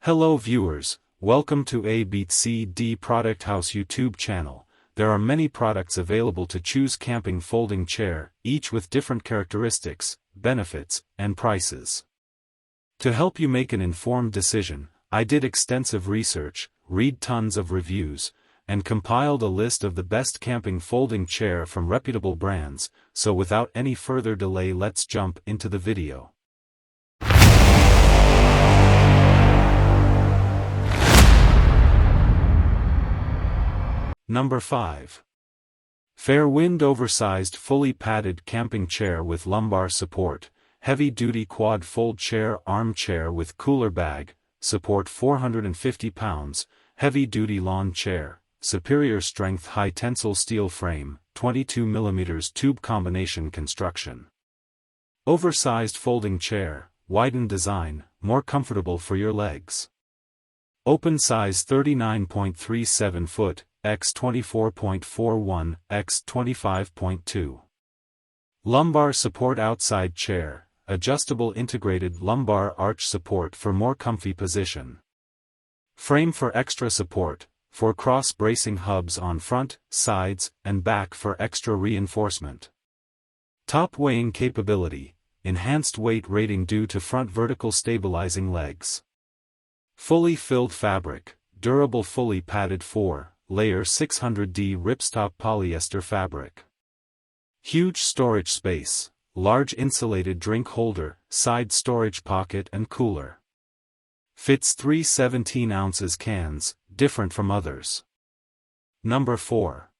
Hello viewers, welcome to ABCD Product House YouTube channel. There are many products available to choose camping folding chair, each with different characteristics, benefits, and prices. To help you make an informed decision, I did extensive research, read tons of reviews, and compiled a list of the best camping folding chair from reputable brands, so without any further delay let's jump into the video. Number 5. Fairwind Oversized Fully Padded Camping Chair with Lumbar Support, Heavy-Duty Quad Fold Chair Armchair with Cooler Bag, Support 450 pounds, Heavy-Duty Lawn Chair, Superior Strength High Tensile Steel Frame, 22 mm Tube Combination Construction. Oversized Folding Chair, Widened Design, More Comfortable for Your Legs. Open size 39.37 foot, x 24.41, x 25.2. Lumbar Support Outside Chair, Adjustable Integrated Lumbar Arch Support for more comfy position. Frame for extra support, for cross-bracing hubs on front, sides, and back for extra reinforcement. Top weighing capability, enhanced weight rating due to front vertical stabilizing legs. Fully filled fabric, durable fully padded 4-layer 600D ripstop polyester fabric. Huge storage space, large insulated drink holder, side storage pocket and cooler. Fits 3 17 ounces cans, different from others. Number 4.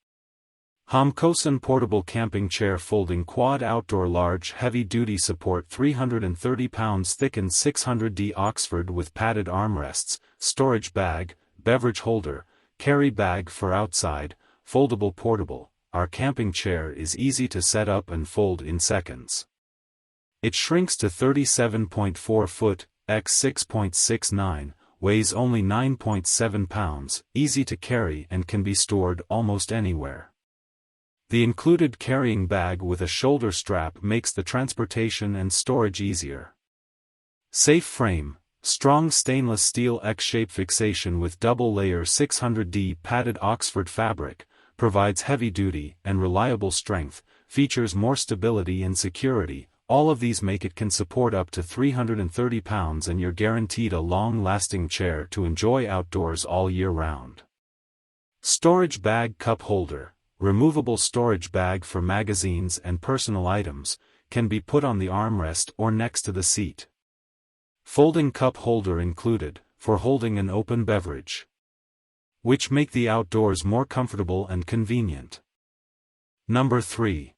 Homkosen Portable Camping Chair Folding Quad Outdoor Large Heavy-Duty Support 330 pounds Thickened 600D Oxford with padded armrests, storage bag, beverage holder, carry bag for outside, foldable portable. Our camping chair is easy to set up and fold in seconds. It shrinks to 37.4 foot, x 6.69, weighs only 9.7 pounds, easy to carry and can be stored almost anywhere. The included carrying bag with a shoulder strap makes the transportation and storage easier. Safe frame, strong stainless steel X-shape fixation with double-layer 600D padded Oxford fabric, provides heavy-duty and reliable strength, features more stability and security. All of these make it can support up to 330 pounds and you're guaranteed a long-lasting chair to enjoy outdoors all year round. Storage bag cup holder, removable storage bag for magazines and personal items, can be put on the armrest or next to the seat. Folding cup holder included, for holding an open beverage, which make the outdoors more comfortable and convenient. Number 3.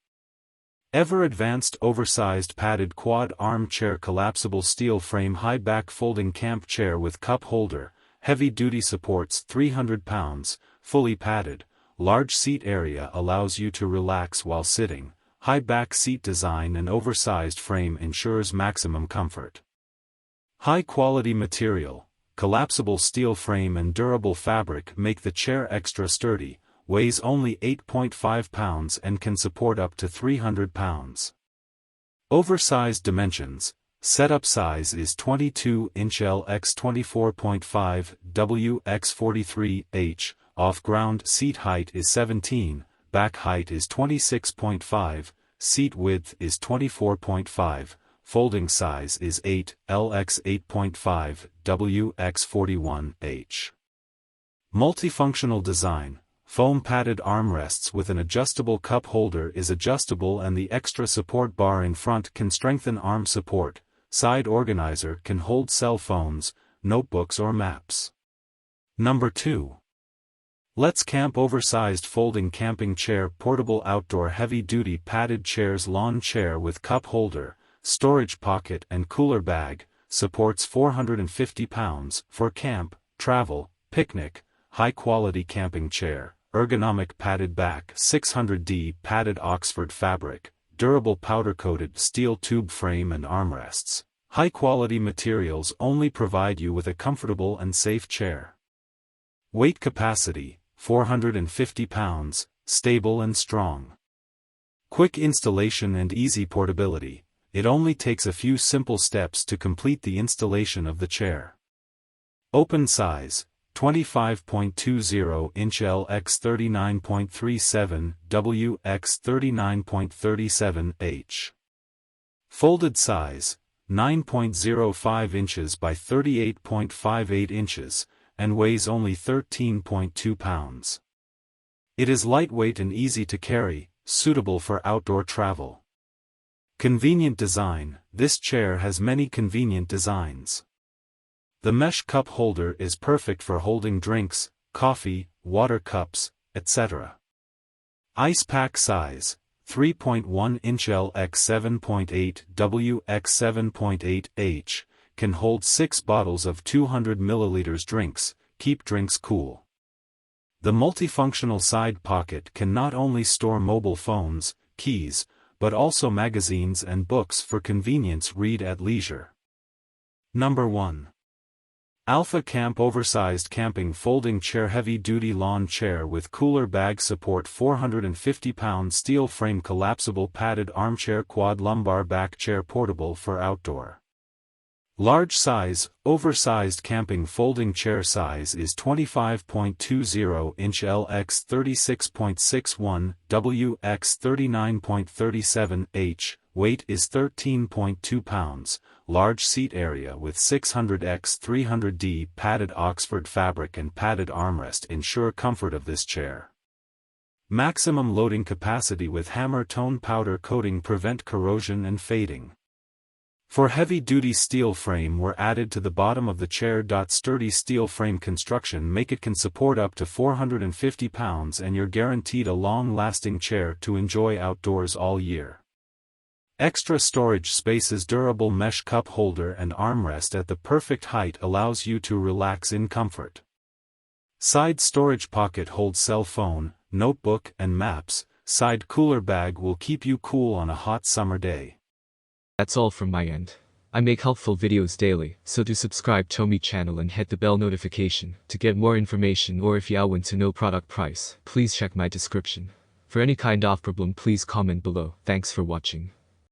Ever Advanced Oversized Padded Quad Armchair Collapsible Steel Frame High Back Folding Camp Chair with Cup Holder, Heavy Duty Supports 300 pounds, Fully Padded, Large Seat Area allows you to relax while sitting, high back seat design and oversized frame ensures maximum comfort. High quality material, collapsible steel frame and durable fabric make the chair extra sturdy, weighs only 8.5 pounds and can support up to 300 pounds. Oversized dimensions, setup size is 22-inch L x 24.5 W x 43H, off-ground seat height is 17, back height is 26.5, seat width is 24.5, folding size is 8, L x 8.5, W x 41H. Multifunctional design, foam padded armrests with an adjustable cup holder is adjustable and the extra support bar in front can strengthen arm support, side organizer can hold cell phones, notebooks or maps. Number 2. Let's Camp Oversized Folding Camping Chair Portable Outdoor Heavy-Duty Padded Chairs Lawn Chair with Cup Holder, Storage Pocket and Cooler Bag, supports 450 pounds, for camp, travel, picnic, high-quality camping chair, ergonomic padded back 600D padded Oxford fabric, durable powder-coated steel tube frame and armrests. High-quality materials only provide you with a comfortable and safe chair. Weight capacity, 450 pounds, stable and strong. Quick installation and easy portability, it only takes a few simple steps to complete the installation of the chair. Open size, 25.20 inch L x 39.37 W x 39.37 H. Folded size, 9.05 inches by 38.58 inches, and weighs only 13.2 pounds. It is lightweight and easy to carry, suitable for outdoor travel. Convenient design. This chair has many convenient designs. The mesh cup holder is perfect for holding drinks, coffee, water cups, etc. Ice pack size, 3.1 inch L x 7.8 W x 7.8 H, can hold 6 bottles of 200 milliliters drinks, keep drinks cool. The multifunctional side pocket can not only store mobile phones, keys, but also magazines and books for convenience. Read at leisure. Number 1. Alpha Camp Oversized Camping Folding Chair Heavy-Duty Lawn Chair with Cooler Bag Support 450-pound Steel Frame Collapsible Padded Armchair Quad Lumbar Back Chair Portable for Outdoor. Large size, oversized camping folding chair size is 25.20 inch L x 36.61 W x 39.37 H, weight is 13.2 pounds, large seat area with 600x300D padded Oxford fabric and padded armrest ensure comfort of this chair. Maximum loading capacity with hammer tone powder coating prevent corrosion and fading. For heavy-duty steel frame were added to the bottom of the chair. Sturdy steel frame construction make it can support up to 450 pounds and you're guaranteed a long-lasting chair to enjoy outdoors all year. Extra storage spaces. Durable mesh cup holder and armrest at the perfect height allows you to relax in comfort. Side storage pocket holds cell phone, notebook and maps. Side cooler bag will keep you cool on a hot summer day. That's all from my end. I make helpful videos daily, so do subscribe to my channel and hit the bell notification to get more information, or if you want to know product price, please check my description. For any kind of problem please comment below. Thanks for watching.